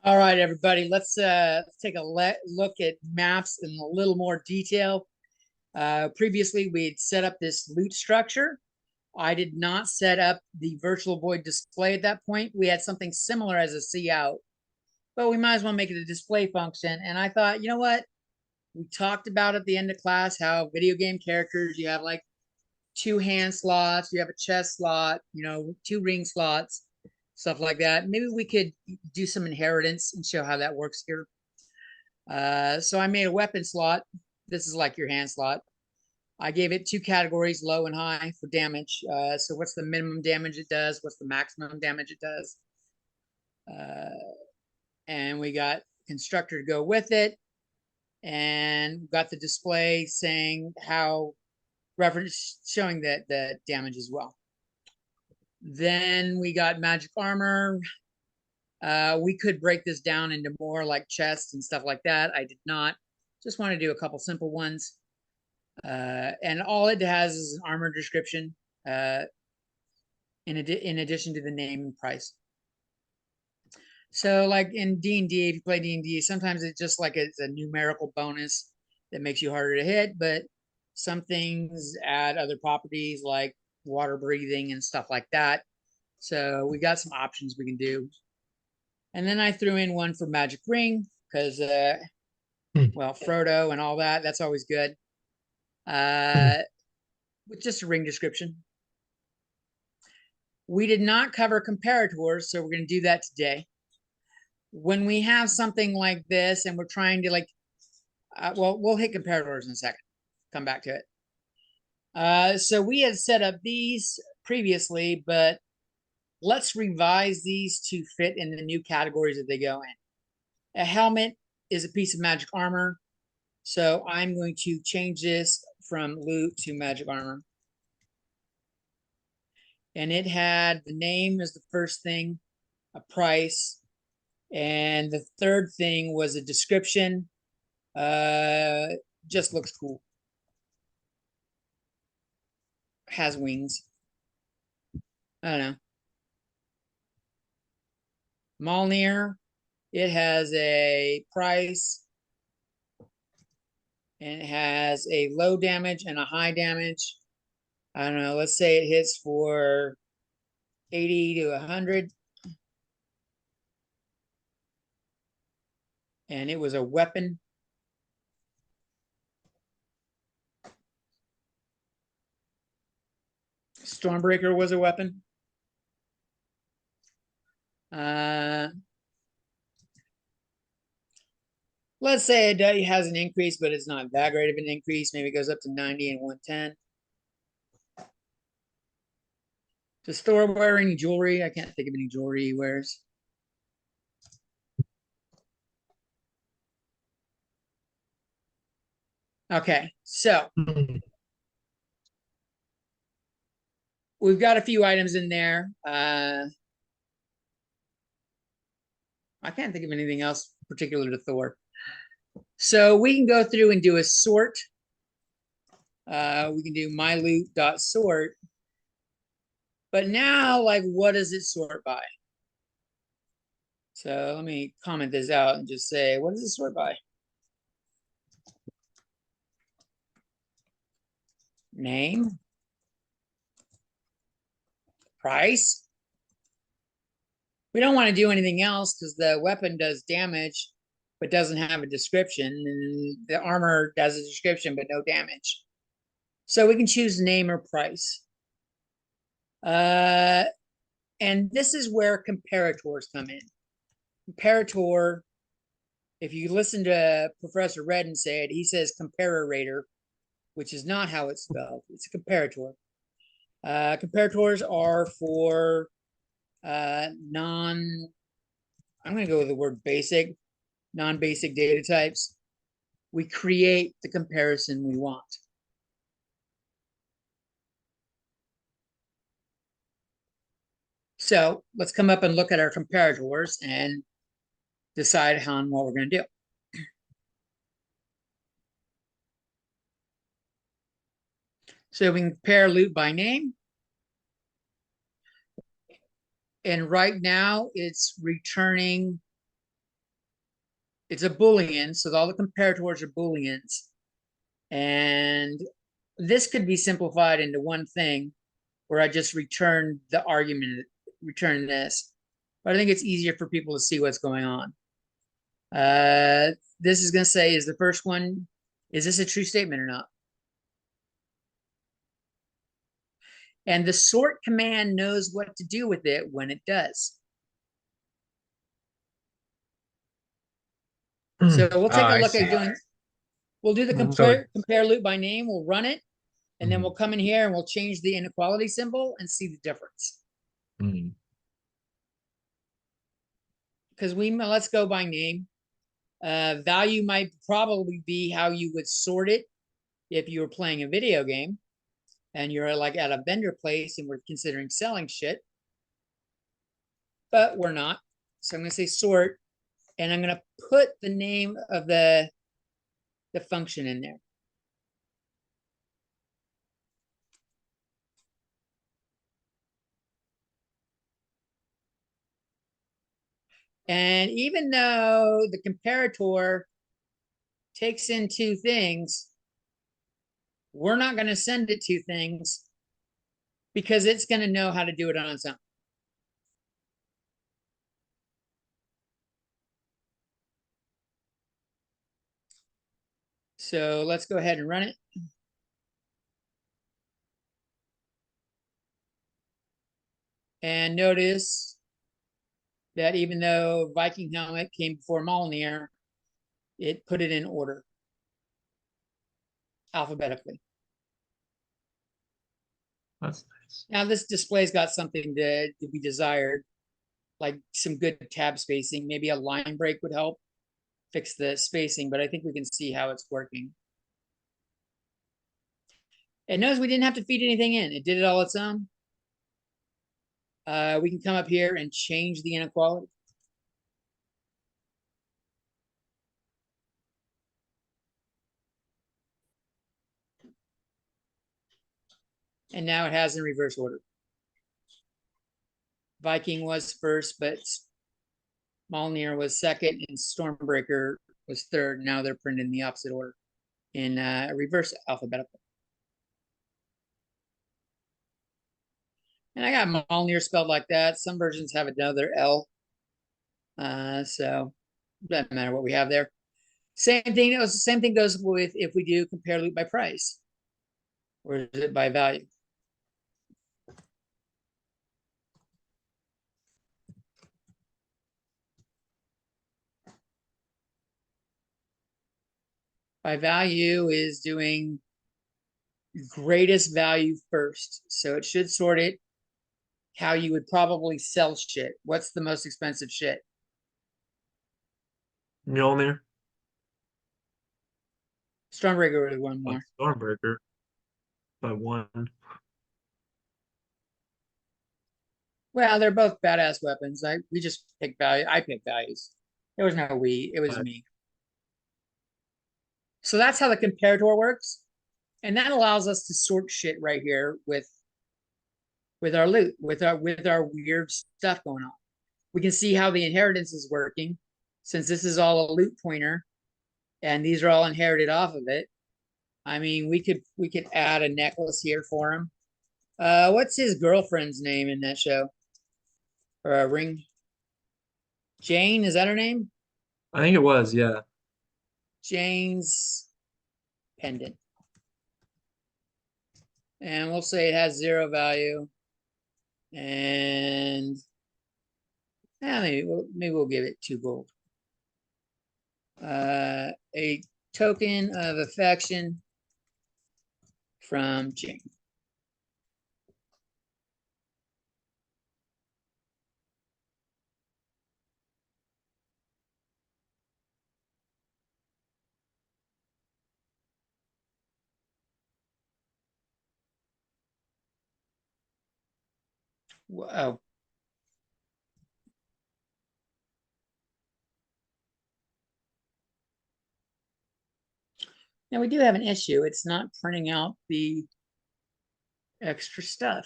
All right, everybody, let's take a look at maps in a little more detail. Previously, we had set up this loot structure. I did not set up the virtual void display at that point. We had something similar as a C out, but we might as well make it a display function. And I thought, you know what? We talked about at the end of class how video game characters, you have like two hand slots, you have a chest slot, two ring slots, stuff like that. Maybe we could do some inheritance and show how that works here. So I made a weapon slot. This is like your hand slot. I gave it two categories, low and high, for damage. So what's the minimum damage it does? What's the maximum damage it does? And we got constructor to go with it. And got the display saying how reference showing that the damage as well. Then we got magic armor. We could break this down into more like chests and stuff like that. I did not. Just want to do a couple simple ones. And all it has is an armor description in addition to the name and price. So like in D&D, if you play D&D, sometimes it's just like it's a numerical bonus that makes you harder to hit, but some things add other properties like water breathing and stuff like that. So we got some options we can do. And then I threw in one for magic ring because, well, Frodo and all that, that's always good. With just a ring description. We did not cover comparators, so we're going to do that today. When we have something like this and we're trying to well, we'll hit comparators in a second. Come back to it. So we had set up these previously, but let's revise these to fit in the new categories that they go in. A helmet is a piece of magic armor. So I'm going to change this from loot to magic armor. And it had the name as the first thing, a price, and the third thing was a description. Just looks cool. Has wings. I don't know. Mjolnir, it has a price, and it has a low damage and a high damage. I don't know, let's say it hits for 80 to 100. And it was a weapon. Stormbreaker was a weapon. Let's say it has an increase, but it's not that great of an increase. Maybe it goes up to 90 and 110. Does Thor wear any jewelry? I can't think of any jewelry he wears. Okay, so we've got a few items in there. I can't think of anything else particular to Thor. So we can go through and do a sort. We can do my loot.sort. But now, like, what does it sort by? So let me comment this out and just say, what does it sort by? Name. Price. We don't want to do anything else because the weapon does damage, but doesn't have a description. And the armor does a description, but no damage. So we can choose name or price. And this is where comparators come in. Comparator, if you listen to Professor Redden say it, he says comparator, which is not how it's spelled. It's a comparator. Comparators are for I'm going to go with the word basic, non-basic data types. We create the comparison we want. So let's come up and look at our comparators and decide on what we're going to do. So we can compare loot by name. And right now it's returning it's a Boolean, so all the comparators are Booleans. And this could be simplified into one thing where I just return the argument, return this. But I think it's easier for people to see what's going on. This is going to say, is the first one, is this a true statement or not? And the sort command knows what to do with it when it does. So we'll take a I look see. at doing, we'll do the Sorry. compare loop by name, we'll run it, and then Mm, we'll come in here and we'll change the inequality symbol and see the difference. mm. Because let's go by name. Value might probably be how you would sort it if you were playing a video game and you're like at a vendor place and we're considering selling shit, but we're not. So I'm going to say sort, and I'm going to put the name of the function in there. And even though the comparator takes in two things, we're not going to send it two things because it's going to know how to do it on its own. So let's go ahead and run it. And notice that even though Viking helmet came before Mjolnir, it put it in order alphabetically. That's nice. Now this display's got something to be desired, like some good tab spacing. Maybe a line break would help fix the spacing, but I think we can see how it's working. And notice we didn't have to feed anything in. It did it all its own. We can come up here and change the inequality. And now it has in reverse order. Viking was first, but Mjolnir was second, and Stormbreaker was third. Now they're printed in the opposite order in reverse alphabetical. And I got Mjolnir spelled like that. Some versions have another L. So it doesn't matter what we have there. Same thing. Same thing goes with if we do compare loop by price, or is it by value? By value is doing greatest value first. So it should sort it how you would probably sell shit. What's the most expensive shit? Mjolnir. Stormbreaker was one more. Stormbreaker by one. Well, they're both badass weapons. We just pick value. I pick values. There was no we. It was But me. So that's how the comparator works, and that allows us to sort shit right here with our loot, with our weird stuff going on. We can see how the inheritance is working, since this is all a loot pointer, and these are all inherited off of it. I mean, we could add a necklace here for him. What's his girlfriend's name in that show? Or a ring? Jane, is that her name? I think it was, yeah. Jane's pendant. And we'll say it has 0 value. And maybe we'll give it 2 gold. A token of affection from Jane. Wow. Now we do have an issue. It's not printing out the extra stuff.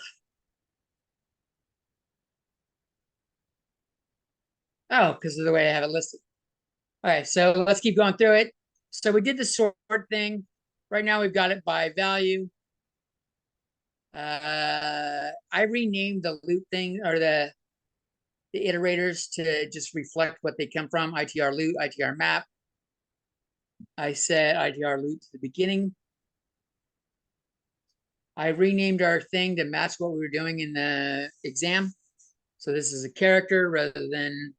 Oh, because of the way I have it listed. All right, so let's keep going through it. So we did the sort thing. Right now we've got it by value. I renamed the loot thing or the iterators to just reflect what they come from. ITR loot, ITR map. I set ITR loot to the beginning. I renamed our thing to match what we were doing in the exam. So this is a character rather than,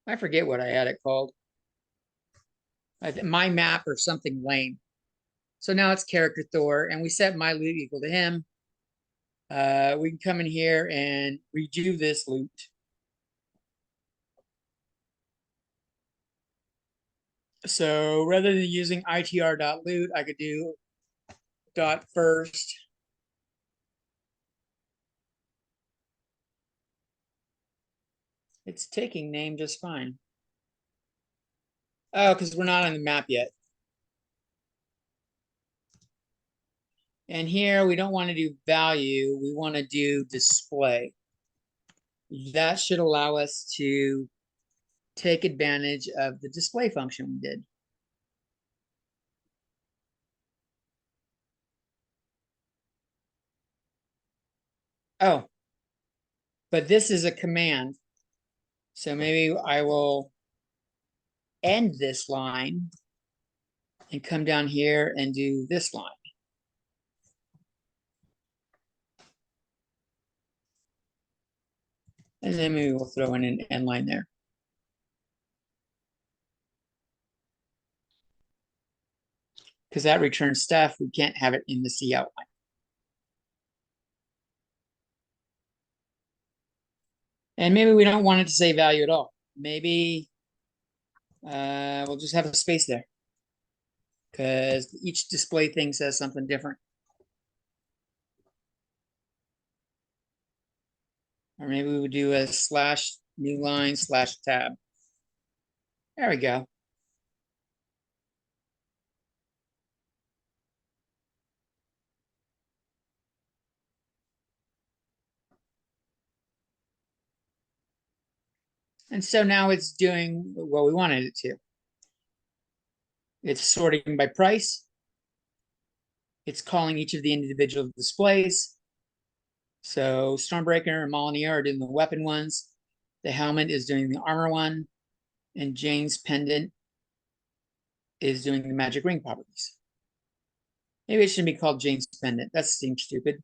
I forget what I had it called. My map or something lame. So now it's character Thor, and we set my loot equal to him. We can come in here and redo this loot. So rather than using itr.loot, I could do dot first. It's taking name just fine. Oh, because we're not on the map yet. And here we don't want to do value. We want to do display. That should allow us to take advantage of the display function we did. Oh, but this is a command. So maybe I will end this line and come down here and do this line. And then maybe we'll throw in an end line there. Because that returns stuff, we can't have it in the C outline. And maybe we don't want it to say value at all. Maybe we'll just have a space there. Because each display thing says something different. Or maybe we would do a slash new line slash tab. There we go. And so now it's doing what we wanted it to. It's sorting by price. It's calling each of the individual displays. So Stormbreaker and Molineer are doing the weapon ones. The helmet is doing the armor one. And Jane's pendant is doing the magic ring properties. Maybe it shouldn't be called Jane's pendant. That seems stupid.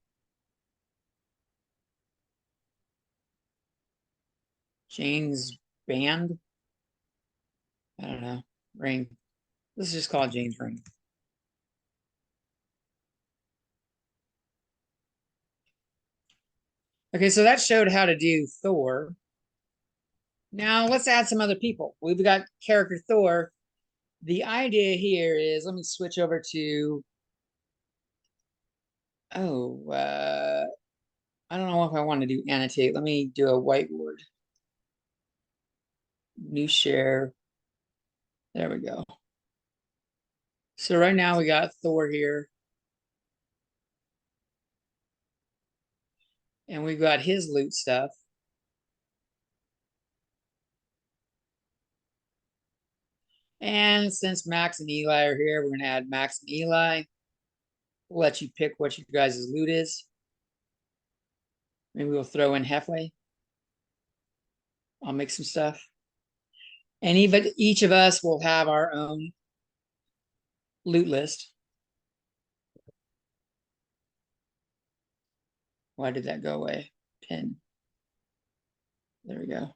Jane's band? I don't know. Ring. Let's just call it Jane's ring. Okay, so that showed how to do Thor. Now let's add some other people. We've got character Thor. The idea here is, let me switch over to, I don't know if I want to do annotate. Let me do a whiteboard. New share. There we go. So right now we got Thor here. And we've got his loot stuff. And since Max and Eli are here, we're going to add Max and Eli. We'll let you pick what you guys' loot is. Maybe we'll throw in halfway. I'll make some stuff. And even each of us will have our own loot list. Why did that go away? Pin. There we go.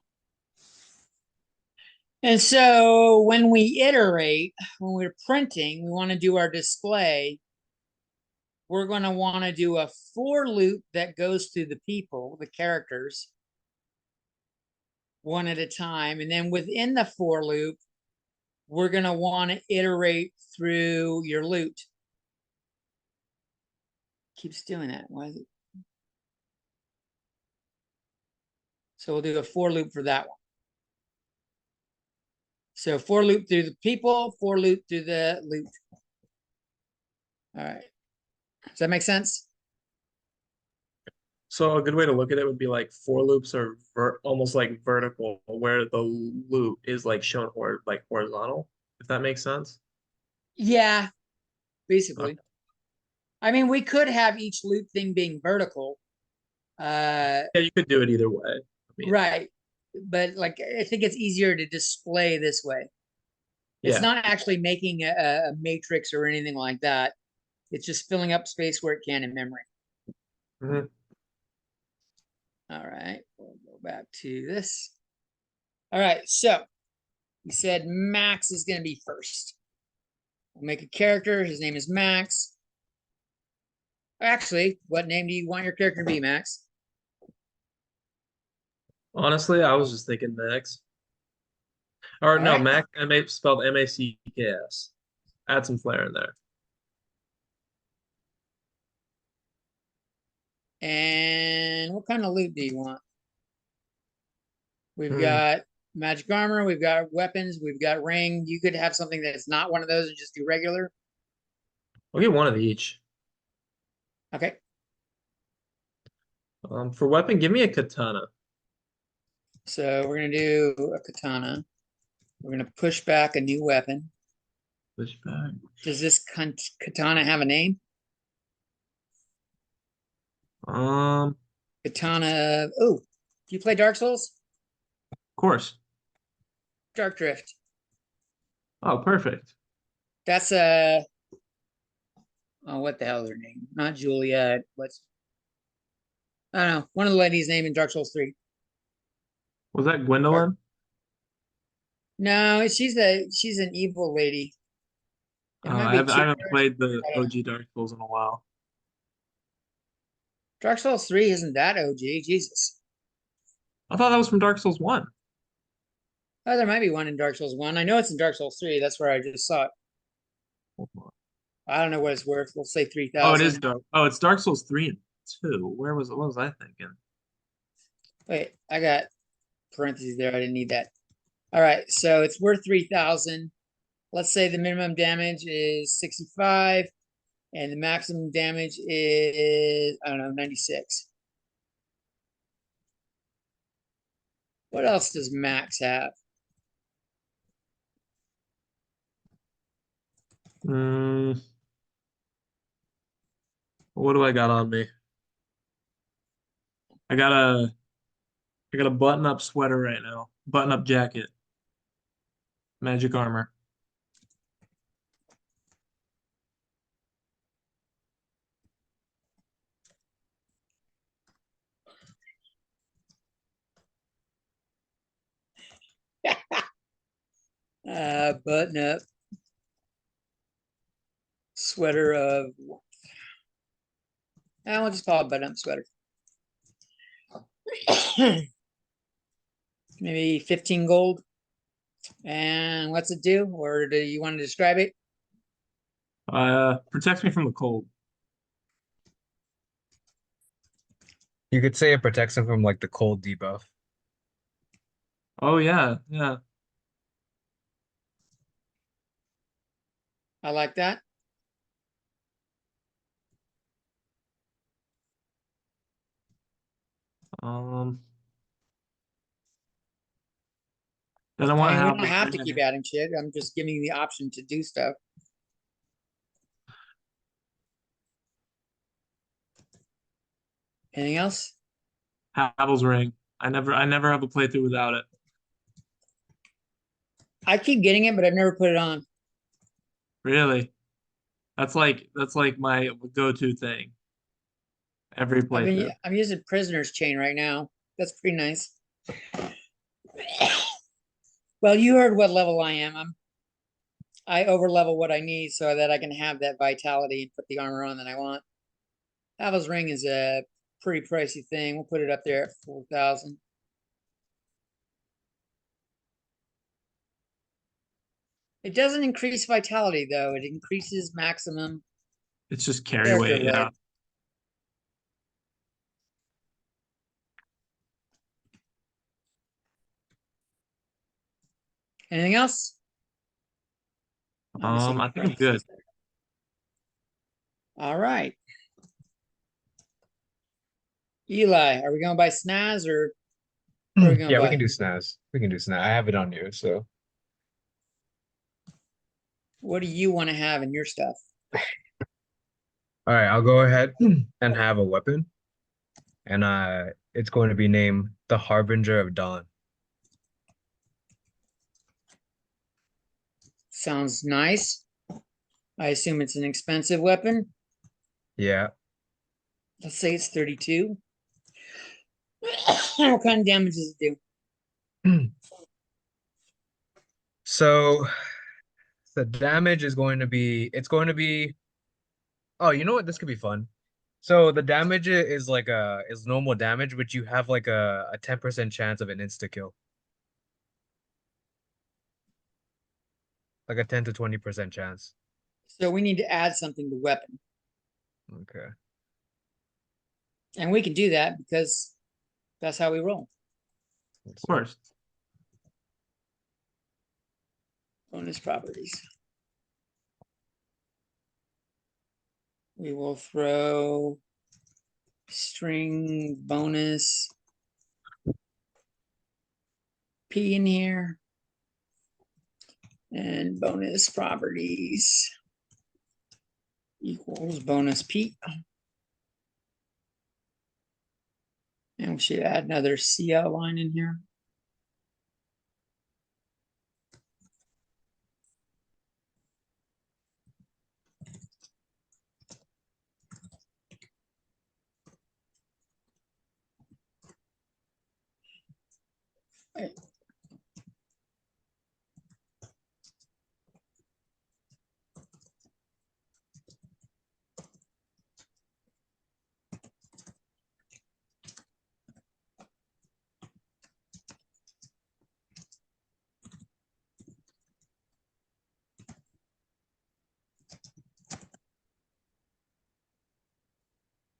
And so when we iterate, when we're printing, we want to do our display. We're going to want to do a for loop that goes through the people, the characters, one at a time. And then within the for loop, we're going to want to iterate through your loot. Keeps doing that. Why is it? So we'll do a for loop for that one. So for loop through the people, for loop through the loot. All right. Does that make sense? So a good way to look at it would be like for loops are almost like vertical, where the loop is like shown or like horizontal, if that makes sense. Yeah, basically. Okay. I mean, we could have each loop thing being vertical. Yeah, you could do it either way. I mean, Right. But like, I think it's easier to display this way. It's yeah. not actually making a matrix or anything like that. It's just filling up space where it can in memory. Mhm. All right, we'll go back to this. All right, so we said Max is going to be first. We'll make a character. His name is Max. Actually, what name do you want your character to be, Max? Honestly, I was just thinking Max. Or All no, right. Mac, spelled Macks. Add some flair in there. And what kind of loot do you want? We've Hmm. got magic armor, we've got weapons, we've got ring. You could have something that's not one of those and just do regular. I'll get one of each. Okay. For weapon, give me a katana. So we're gonna do a katana. We're gonna push back a new weapon. Push back. Does this katana have a name? Of Katana. Oh, do you play Dark Souls? course. Dark Drift. Oh, perfect. That's a. Oh, what the hell is her name? Not Juliet. What's I don't know. One of the ladies' name in Dark Souls 3. Was that Dark. Gwendolyn? No, she's an evil lady. It might be I Cherry. haven't played the I don't know. OG Dark Souls in a while. Dark Souls 3 isn't that OG. Jesus. I thought that was from Dark Souls 1. Oh, there might be one in Dark Souls 1. I know it's in Dark Souls 3. That's where I just saw it. I don't know what it's worth. We'll say Oh, it is 3,000. Dark. Oh, it's Dark Souls 3 and 2. Where was it? What was I thinking? Wait, I got parentheses there. I didn't need that. All right, so it's worth 3,000. Let's say the minimum damage is 65 and the maximum damage is, I don't know, 96. What else does Max have? Mm, what do I got on me? I got a I got a button-up sweater right now. Button-up jacket. Magic armor. Button up sweater of, I'll just call it button up sweater. Maybe 15 gold. And what's it do? Or do you want to describe it? Protects me from the cold. You could say it protects him from like the cold debuff. Oh yeah, yeah. I like that. Um, then I I want to mean, we have don't have to keep red. adding shit. I'm just giving you the option to do stuff. Anything else? Havel's ring. I never have a playthrough without it. I keep getting it, but I've never put it on. Really. That's like my go-to thing every playthrough. I'm using Prisoner's Chain right now. That's pretty nice. Well, you heard what level I am. I over level what I need so that I can have that vitality and put the armor on that I want. Havel's Ring is a pretty pricey thing. We'll put it up there at 4,000. It doesn't increase vitality though. It increases maximum It's just carry character weight, yeah. weight. Anything else? Let me see my I think I'm good. parentheses there. All right. Eli, are we going by snaz or what are we going Yeah, we by? can do snaz. We can do snaz. I have it on you, so What do you want to have in your stuff? all right, I'll go ahead and have a weapon, and it's going to be named the Harbinger of Dawn. Sounds nice. I assume it's an expensive weapon. Yeah. Let's say it's 32. What kind of damage does it do? So the damage is going to be, it's going to be, oh, you know what? This could be fun. So the damage is like is normal damage, but you have like a 10% chance of an insta kill. Like a 10 to 20% chance. So we need to add something to weapon. Okay. And we can do that because that's how we roll. Let's Of see. course. Bonus properties. We will throw string bonus P in here. And bonus properties equals bonus P. And we should add another CL line in here.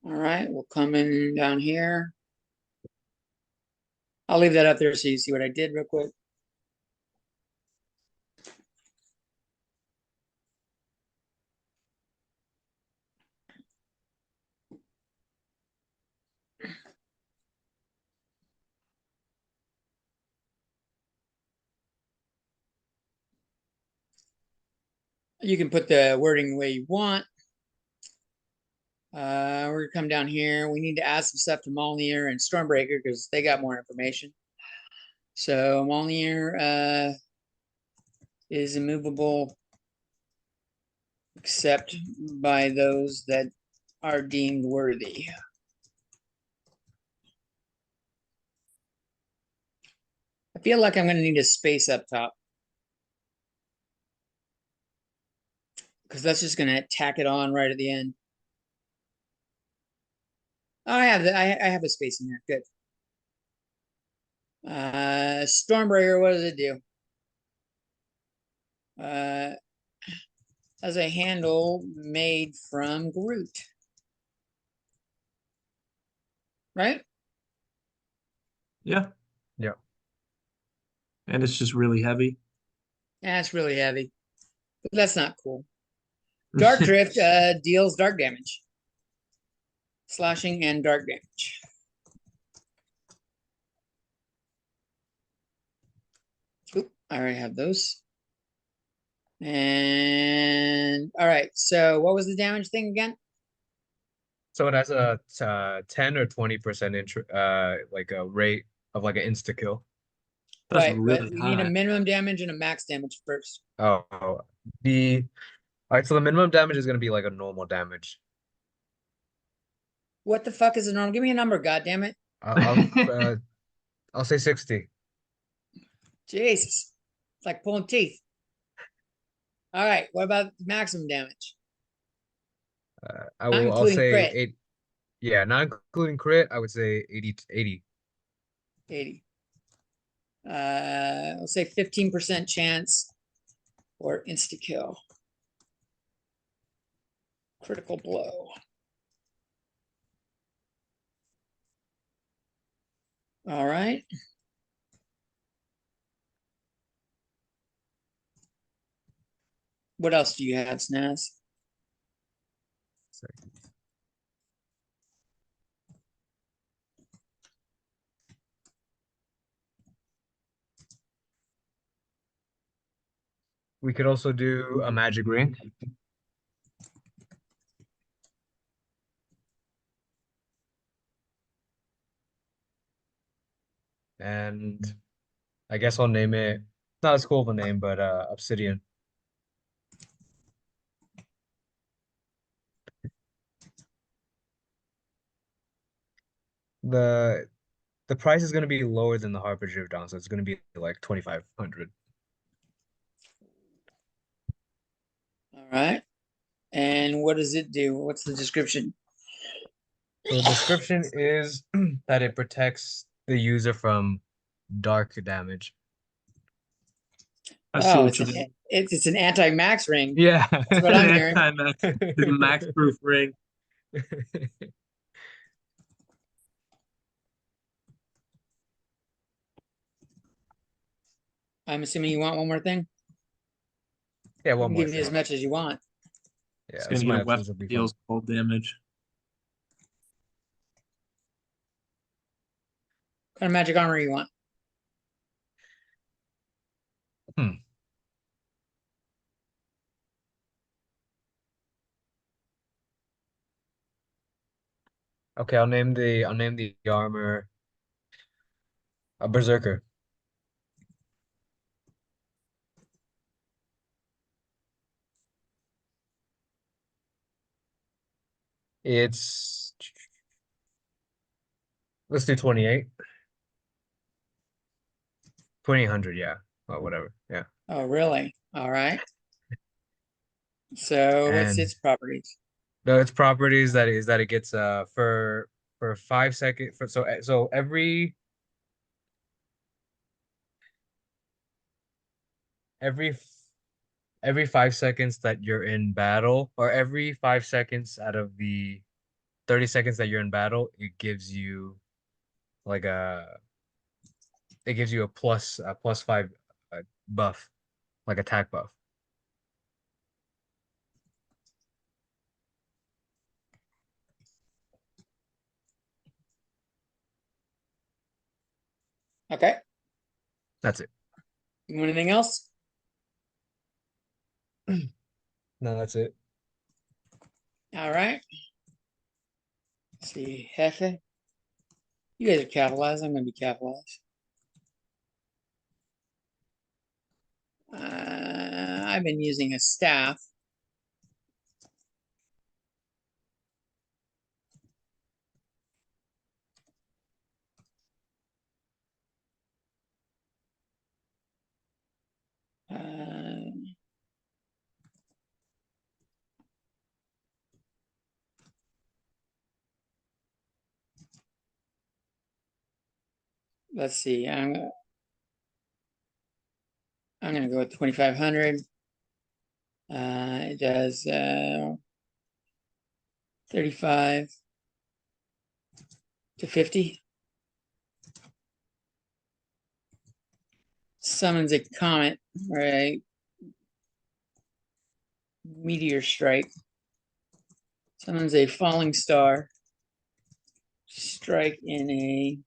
All right, we'll come in down here. I'll leave that up there so you see what I did real quick. You can put the wording the way you want. We're gonna come down here. We need to add some stuff to Molnir and Stormbreaker because they got more information. So Molnir is immovable except by those that are deemed worthy. I feel like I'm gonna need a space up top because that's just gonna tack it on right at the end. Oh, I have I have a space in there. Good. Stormbreaker, what does it do? As a handle made from Groot. Right? Yeah. Yeah. And it's just really heavy. That's really heavy. But that's not cool. Dark Drift deals dark damage. Slashing and dark damage. Oop, I already have those. And all right, so what was the damage thing again? So it has a 10 or 20% like a rate of like an insta kill. That's Right, but really we need a high. minimum damage and a max damage first. Oh, the all right, so the minimum damage is gonna be like a normal damage. What the fuck is the norm? Give me a number, goddamn it. I'll say 60. Jesus. It's like pulling teeth. All right, what about maximum damage? Not I'll including say crit. 8. Yeah, not including crit, I would say 80. 80. I'll say 15% chance or insta kill. Critical blow. All right. What else do you have, Snaz? We could also do a magic ring. And I guess I'll name it, not as cool of a name, but Obsidian. The the price is gonna be lower than the Harbinger of Dawn, so it's gonna be like 2,500. All right. And what does it do? What's the description? So the description is that it protects the user from dark damage. I see Oh, what you did. it's an anti-max ring. Yeah. That's what I'm hearing. Anti-max, the max-proof ring. I'm assuming you want one more thing? Yeah, I one can more give you as thing. much as you want. It's Yeah, gonna this get a might weapon this will be fun. deals cold damage. What kind of magic armor you want? Hmm. Okay, I'll name the armor a Berserker. It's let's do 28. 2,800, yeah. Or whatever. Yeah. Oh, really? All right. So what's And its properties? its properties that is that it gets for 5 seconds for so every every 5 seconds that you're in battle, or every 5 seconds out of the 30 seconds that you're in battle, like a it gives you a plus five buff, like attack buff. Okay. That's it. You want anything else? No, that's it. All right. Let's see, Hefe. You guys are capitalized. I'm gonna be capitalized. I've been using a staff. Uh, let's see. I'm gonna go with 2,500. It does 35 to 50. Summons a comet or a meteor strike. Summons a falling star. Strike in a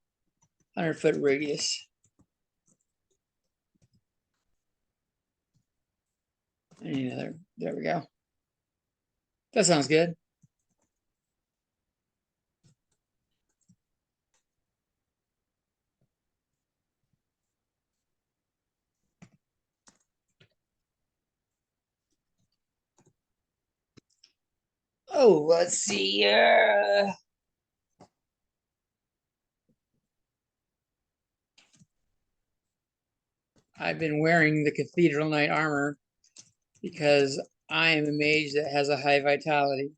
100-foot radius. Any other? There we go. That sounds good. Oh, let's see. I've been wearing the Cathedral Knight armor because I am a mage that has a high vitality.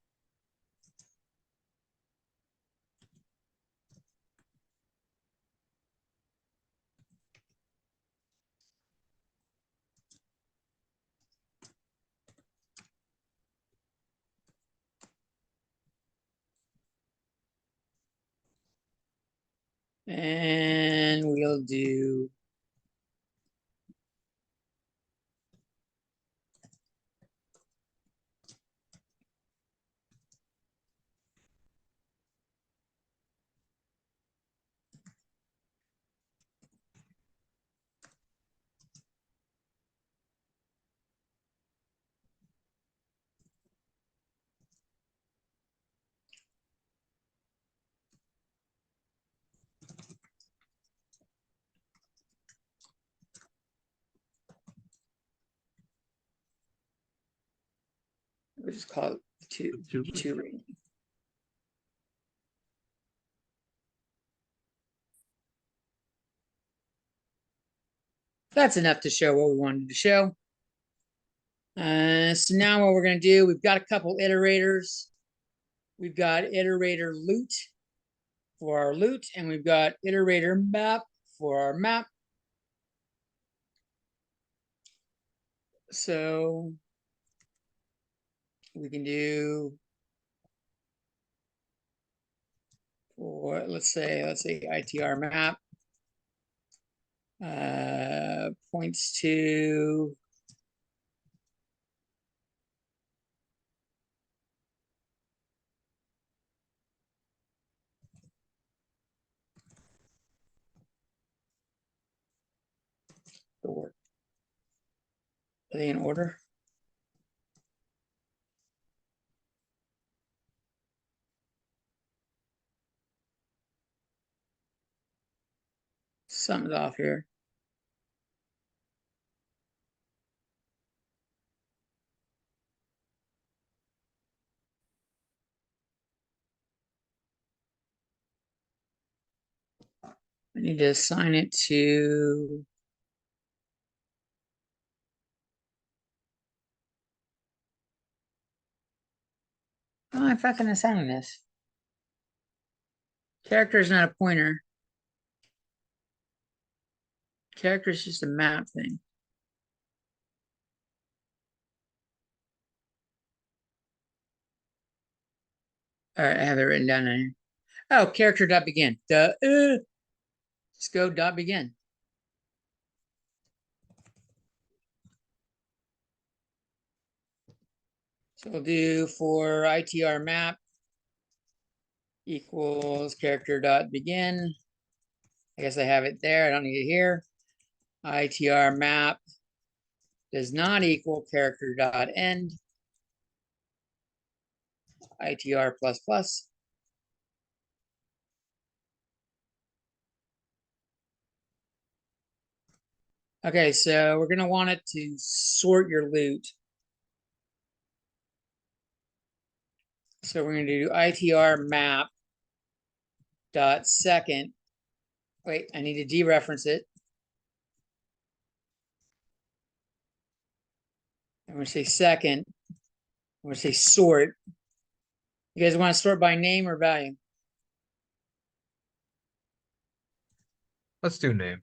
And we'll do just call it two rating. That's enough to show what we wanted to show. So now what we're going to do, we've got a couple iterators. We've got iterator loot for our loot, and we've got iterator map for our map. So we can do for, let's say ITR map points to the work. Are they in order? Something's off here. I need to assign it to how am I fucking assigning this? Character is not a pointer. Character is just a map thing. All right, I have it written down in here. Oh, character dot begin. Let's go dot begin. So we'll do for ITR map equals character dot begin. I guess I have it there. I don't need it here. ITR map does not equal character dot end. ITR plus plus. Okay, so we're gonna want it to sort your loot. So we're gonna do ITR map dot second. Wait, I need to dereference it. I'm gonna say second. I'm gonna say sort. You guys want to sort by name or value? Let's do name.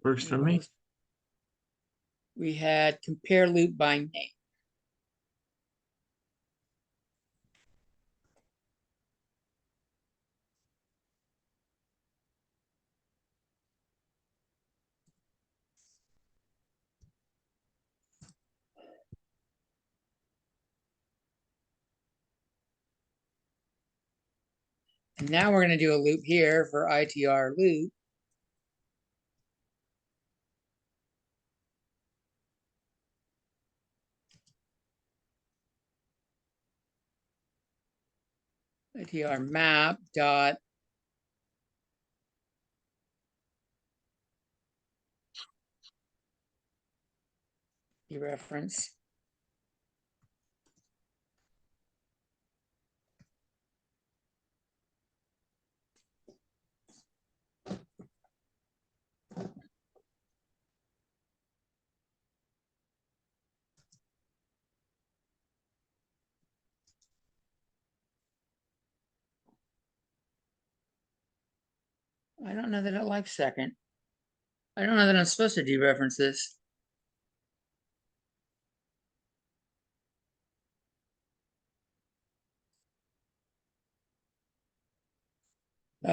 Works for me. We had compare loop by name. And now we're going to do a loop here for ITR loop. ITR map dot dereference. I don't know that it likes second. I don't know that I'm supposed to dereference this.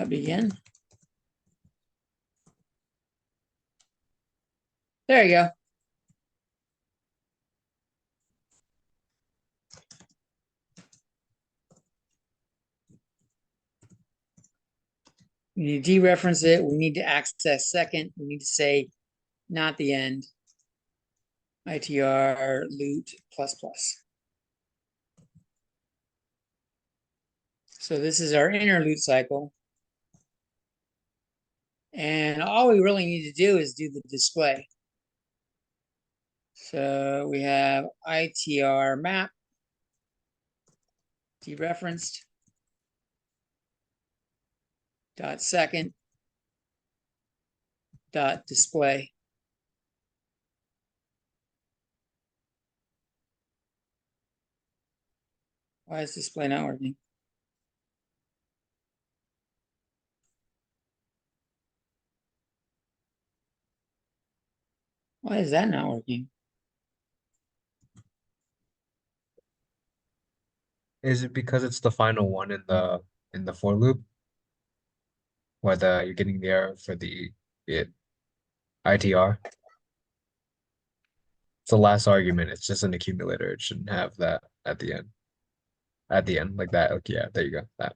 Begin. There you go. We need to dereference it. We need to access second. We need to say not the end. ITR loot plus plus. So this is our inner loot cycle. And all we really need to do is do the display. So we have ITR map dereferenced dot second dot display. Why is display not working? Why is that not working? Is it because it's the final one in the for loop? Whether you're getting the error for the ITR? It's the last argument. It's just an accumulator. It shouldn't have that at the end. At the end, like that. Like, yeah, there you go. That.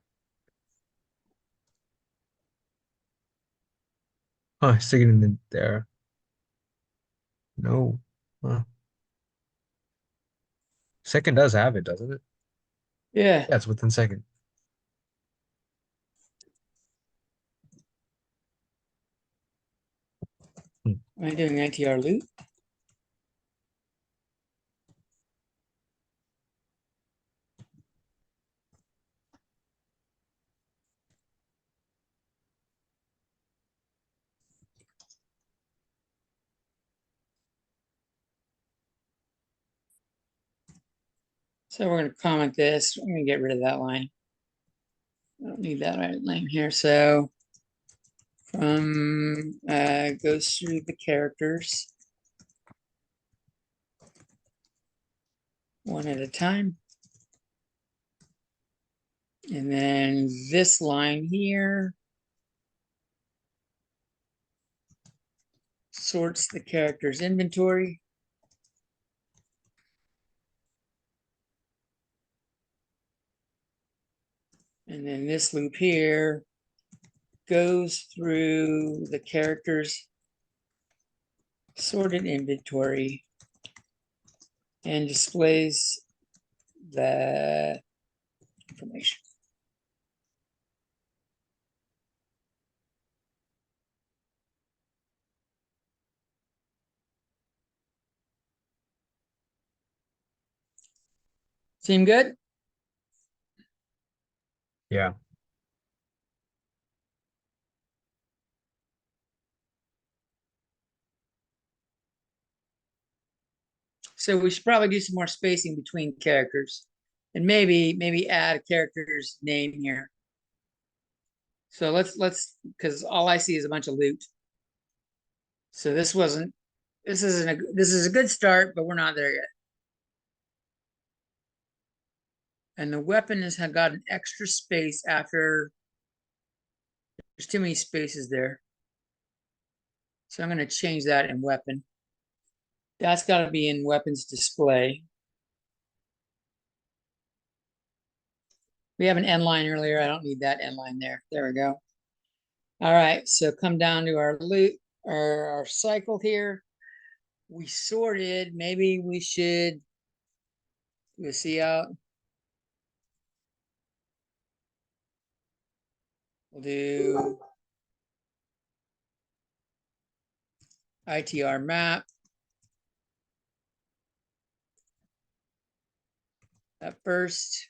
Huh, sticking in there. No. Huh. Second does have it, doesn't it? Yeah. Yeah, it's within second. Am I doing ITR loop? So we're going to comment this. I'm going to get rid of that line. I don't need that line here. So from goes through the characters one at a time. And then this line here sorts the characters inventory. And then this loop here goes through the characters sorted inventory and displays the information. Seem good? Yeah. So we should probably do some more spacing between characters and maybe add a character's name here. So let's because all I see is a bunch of loot. So this is a good start, but we're not there yet. And the weapon has got an extra space after there's too many spaces there. So I'm going to change that in weapon. That's got to be in weapons display. We have an end line earlier. I don't need that end line there. There we go. All right, so come down to our loop or our cycle here. We sorted. Maybe we should do a see out. We'll do ITR map. At first,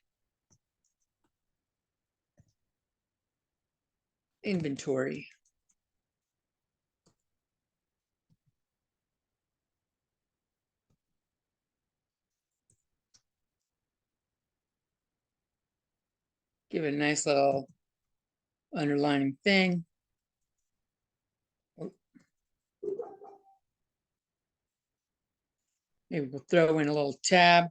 inventory. Give it a nice little underlining thing. Maybe we'll throw in a little tab.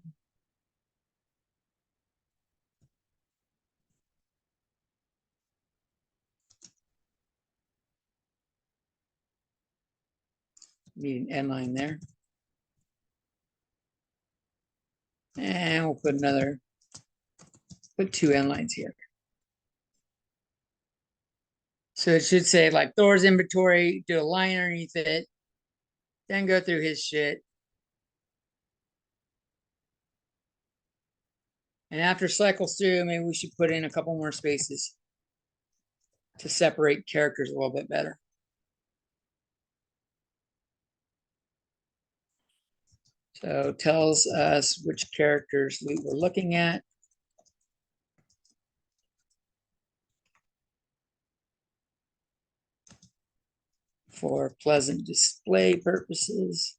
Need an end line there. And we'll put two end lines here. So it should say like Thor's inventory, do a line underneath it, then go through his shit. And after cycles through, maybe we should put in a couple more spaces to separate characters a little bit better. So tells us which characters we were looking at. For pleasant display purposes.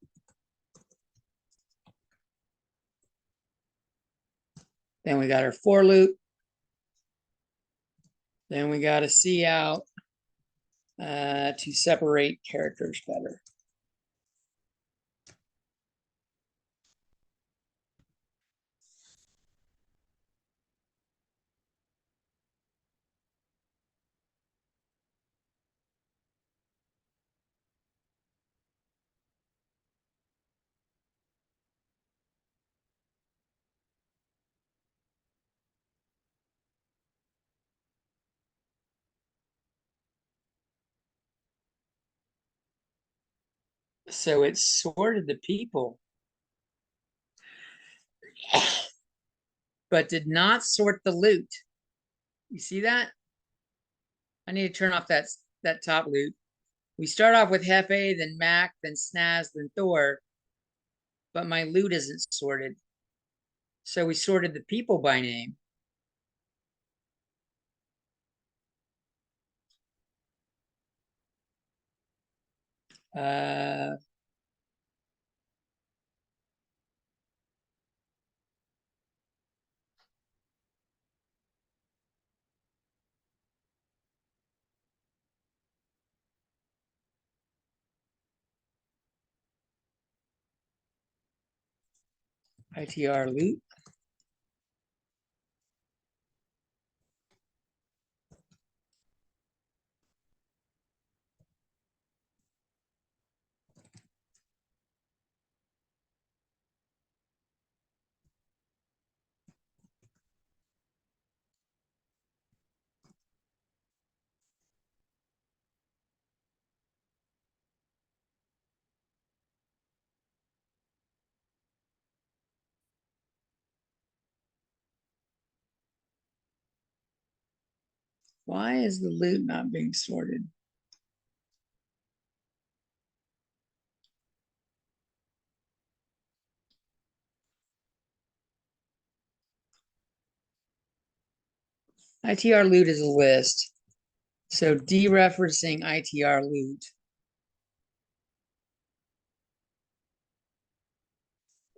Then we got our for loop. Then we got a C out to separate characters better. So it sorted the people, but did not sort the loot. You see that? I need to turn off that top loot. We start off with Hefe, then Mac, then Snaz, then Thor, but my loot isn't sorted. So we sorted the people by name. Uh, ITR loot. Why is the loot not being sorted? ITR loot is a list. So dereferencing ITR loot.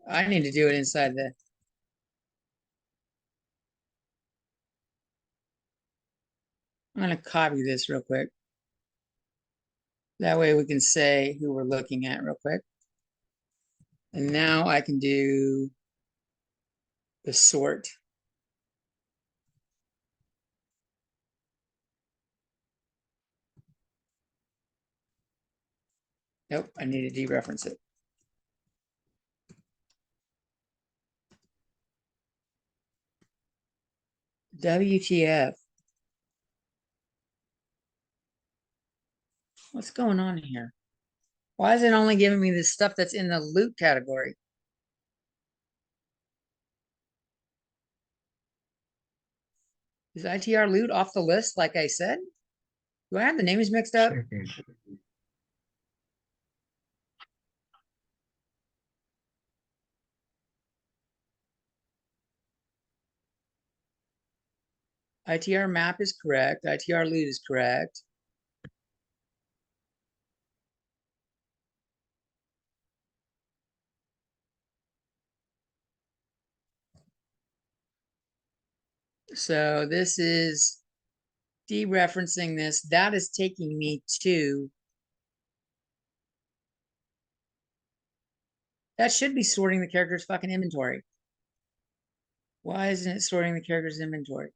I need to do it inside the. I'm going to copy this real quick. That way we can say who we're looking at real quick. And now I can do the sort. Nope, I need to dereference it. WTF. What's going on here? Why is it only giving me the stuff that's in the loot category? Is ITR loot off the list like I said? Do I have the names mixed up? ITR map is correct. ITR loot is correct. So this is dereferencing this. That is taking me to. That should be sorting the character's fucking inventory. Why isn't it sorting the character's inventory?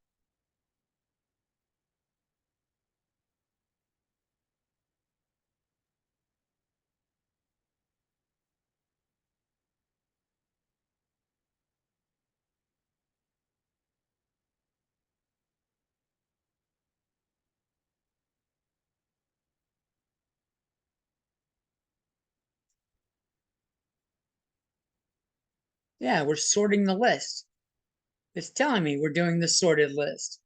Yeah, we're sorting the list. It's telling me we're doing the sorted list.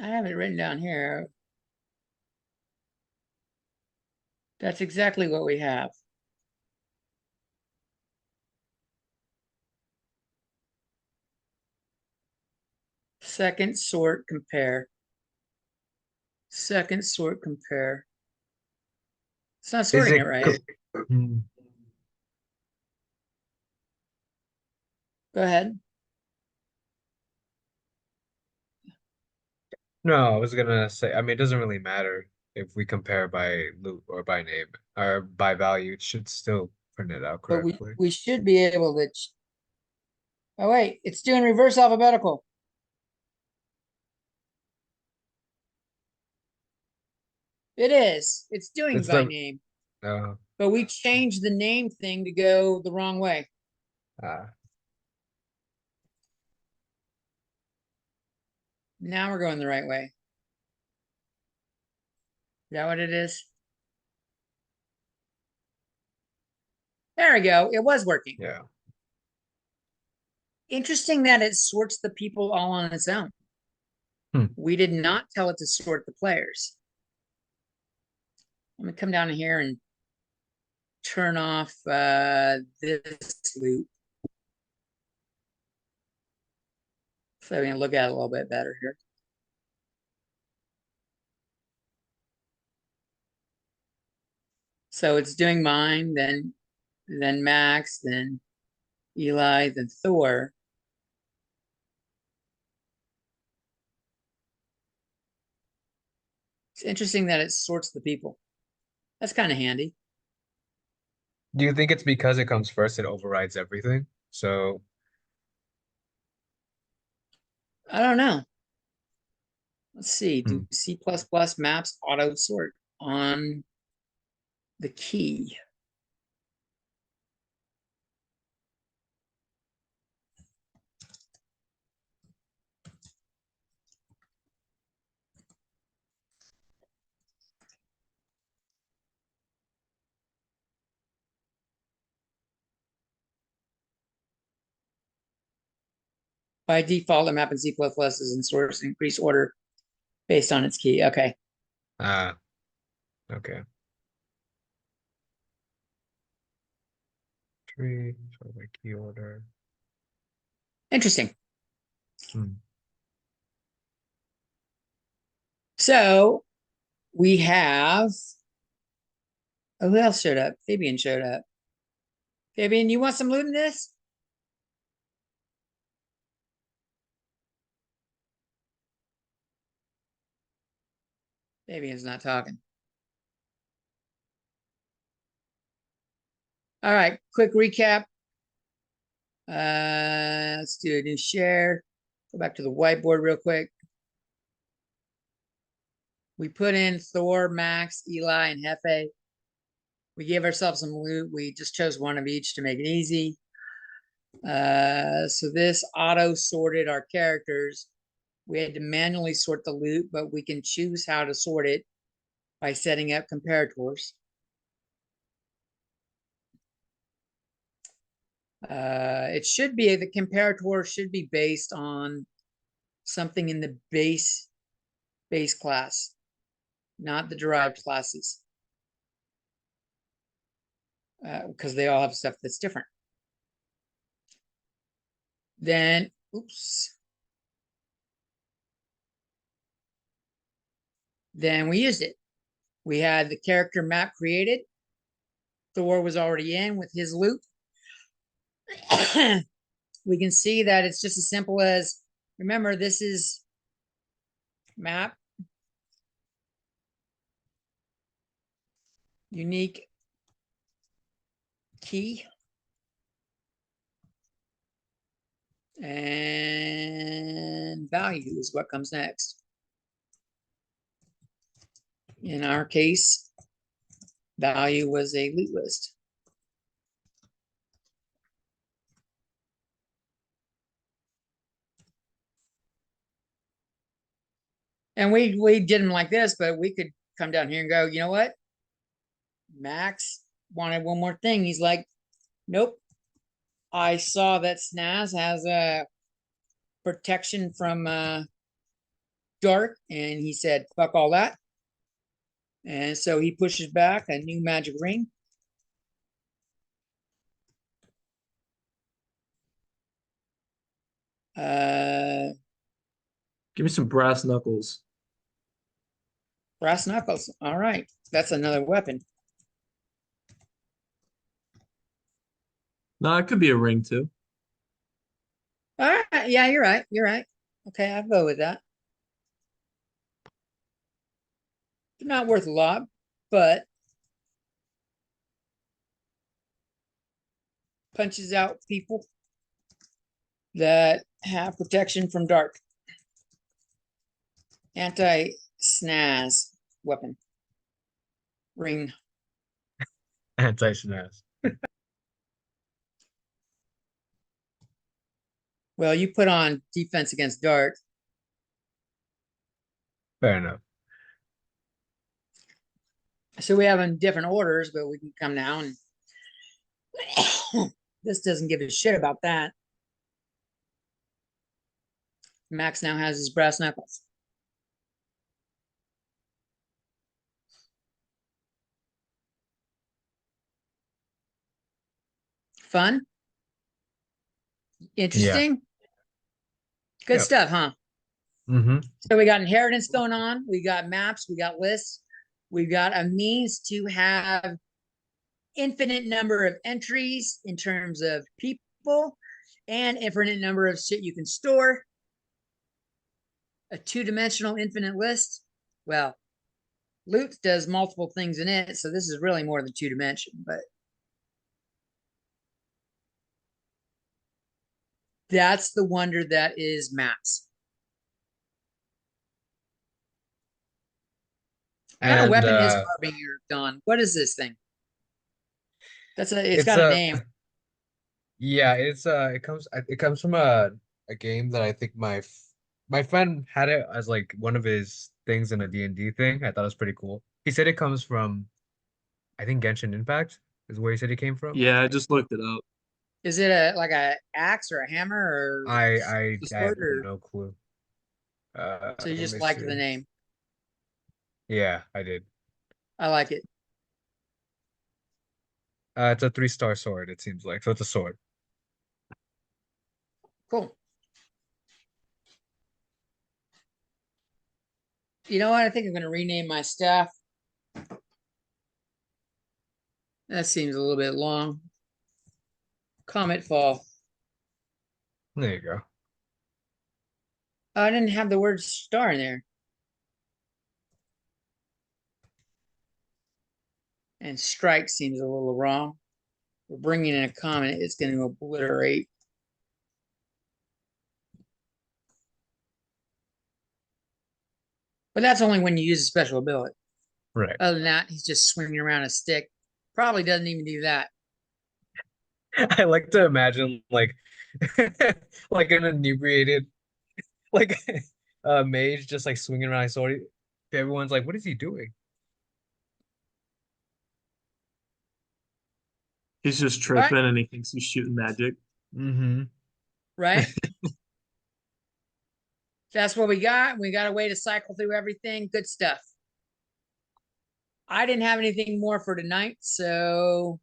I have it written down here. That's exactly what we have. Second sort compare. Second sort compare. It's not Is sorting it? it right. Hmm. Go ahead. No, I was gonna say, I mean, it doesn't really matter if we compare by loot or by name or by value. It should still print it out But correctly. we should be able to. Oh wait, it's doing reverse alphabetical. It is. It's doing It's by the name. uh, But we changed the name thing to go the wrong way. uh Now we're going the right way. Is that what it is? There we go. It was working. yeah. Interesting that it sorts the people all on its own. Hmm. We did not tell it to sort the players. Let me come down here and turn off this loop. So we can look at it a little bit better here. So it's doing mine, then Max, then Eli, then Thor. It's interesting that it sorts the people. That's kind of handy. Do you think it's because it comes first, it overrides everything? So, I don't know. Let's see. hmm. Do C++ maps auto sort on the key? By default, a map in C++ is in source increase order based on its key. Okay. Ah, okay. Tree, so by key order. Interesting. Hmm. So we have, oh, who else showed up? Fabian showed up. Fabian, you want some loot in this? Fabian's not talking. All right, quick recap. Let's do a new share. Go back to the whiteboard real quick. We put in Thor, Max, Eli, and Hefe. We gave ourselves some loot. We just chose one of each to make it easy. So this auto sorted our characters. We had to manually sort the loot, but we can choose how to sort it by setting up comparators. It should be, the comparator should be based on something in the base class, not the derived classes, because they all have stuff that's different. Then, oops. Then we used it. We had the character map created. Thor was already in with his loot. We can see that it's just as simple as, remember, this is map, unique key, and value is what comes next. In our case, value was a loot list. And we did them like this, but we could come down here and go, you know what? Max wanted one more thing. He's like, nope. I saw that SNAS has a protection from dark, and he said, fuck all that. And so he pushes back a new magic ring. Give me some brass knuckles. Brass knuckles. All right. That's another weapon. No, it could be a ring too. All right. Yeah, you're right. You're right. Okay, I'll go with that. They're not worth a lot, but punches out people that have protection from dark. Anti-snaz weapon. Ring. Anti-snaz. Well, you put on defense against dark. Fair enough. So we have in different orders, but we can come now and this doesn't give a shit about that. Max now has his brass knuckles. Fun. Interesting. Good Yep. stuff, huh? Mm-hmm. So we got inheritance going on. We got maps. We got lists. We got a means to have infinite number of entries in terms of people and infinite number of shit you can store. A two-dimensional infinite list. Well, loot does multiple things in it, so this is really more than two-dimension, but that's the wonder that is maps. What kind of And weapon is Harbinger, Don? What is this thing? It's it's got a name. yeah, it comes from a game that I think my friend had it as like one of his things in a D&D thing. I thought it was pretty cool. He said it comes from, I think, Genshin Impact is where he said he came from. Yeah, I just looked it up. Is it a like a axe or a hammer or I have sword, or no clue. so you Let just me like see. the name? Yeah, I did. I like it. It's a 3-star sword, it seems like. So it's a sword. Cool. You know what? I think I'm going to rename my staff. That seems a little bit long. Comet Fall. There you go. Oh, I didn't have the word star in there. And strike seems a little wrong. We're bringing in a comet. It's going to obliterate. But that's only when you use a special ability. Right. Other than that, he's just swinging around a stick. Probably doesn't even do that. I like to imagine like like an inebriated like mage just like swinging around a sword. Everyone's like, what is he doing? He's just All right, tripping and he thinks he's shooting magic. Mm-hmm. right? That's what we got. We got a way to cycle through everything. Good stuff. I didn't have anything more for tonight, so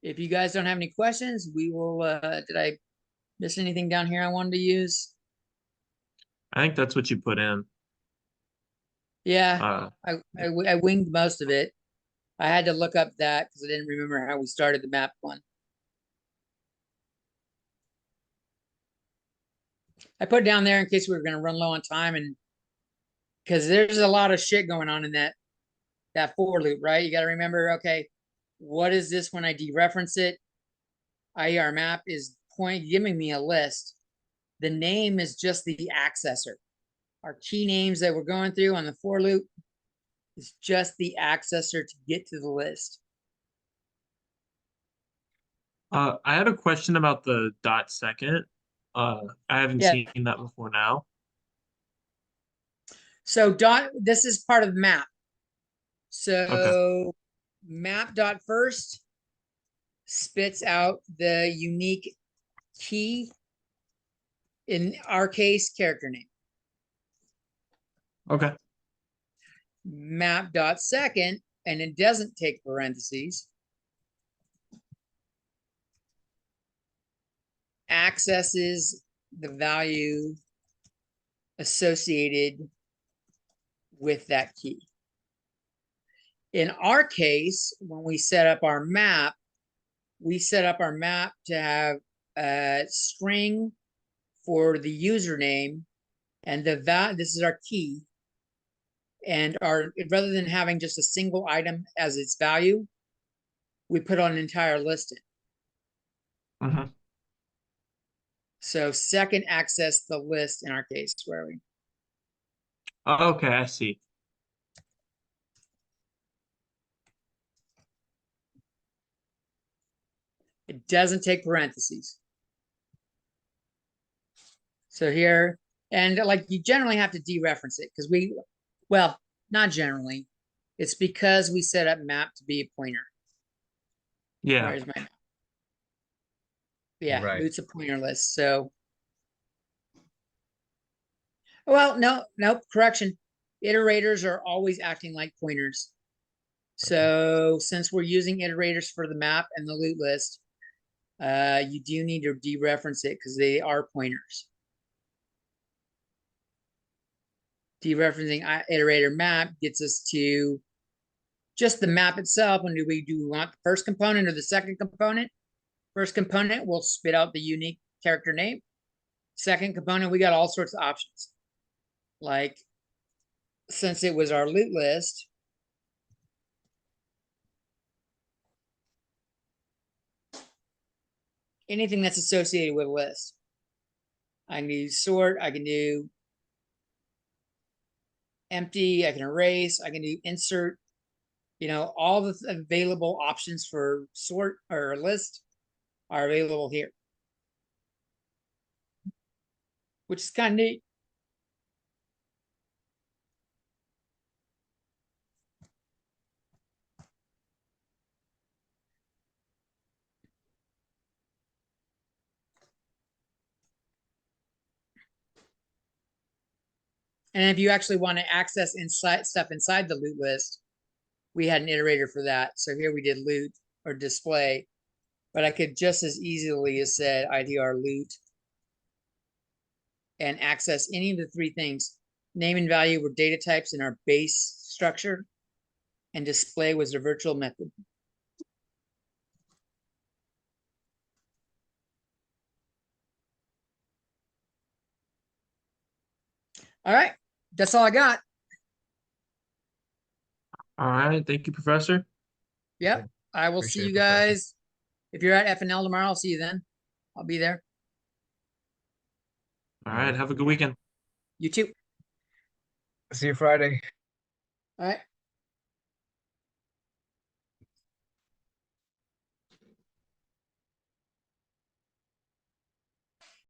if you guys don't have any questions, we will. Did I miss anything down here I wanted to use? I think that's what you put in. Yeah, Uh, I winged most of it. I had to look up that because I didn't remember how we started the map one. I put it down there in case we were going to run low on time, and because there's a lot of shit going on in that for loop, right? You got to remember, okay, what is this when I dereference it? IER map is giving me a list. The name is just the accessor. Our key names that we're going through on the for loop is just the accessor to get to the list. I had a question about the dot second. I haven't Yeah. seen that before now. So this is part of the map. So Okay. map dot first spits out the unique key, in our case, character name. Okay. Map dot second, and it doesn't take parentheses, accesses the value associated with that key. In our case, when we set up our map, we set up our map to have a string for the username, and this is our key. And rather than having just a single item as its value, we put on an entire listing. Mhm. So second access the list in our case, where are we? Okay, I see. It doesn't take parentheses. So here, and like you generally have to dereference it because well, not generally. It's because we set up map to be a pointer. Yeah. Where's my map? Yeah, Right. loot's a pointer list. So, well, no, correction. Iterators are always acting like pointers. So since we're using iterators for the map and the loot list, you do need to dereference it because they are pointers. Dereferencing iterator map gets us to just the map itself. And do we want the first component or the second component? First component will spit out the unique character name. Second component, we got all sorts of options. Like, since it was our loot list, anything that's associated with a list. I can do sort, I can do empty, I can erase, I can do insert, all the available options for sort or list are available here, which is kind of neat. And if you actually want to access stuff inside the loot list, we had an iterator for that. So here we did loot or display, but I could just as easily as said IDR loot and access any of the three things. Name and value were data types in our base structure, and display was the virtual method. All right, that's all I got. All right. Thank you, Professor. Yep, I will see Appreciate you it, Professor. guys. If you're at FNL tomorrow, I'll see you then. I'll be there. All right. Have a good weekend. You too. See you Friday. All right.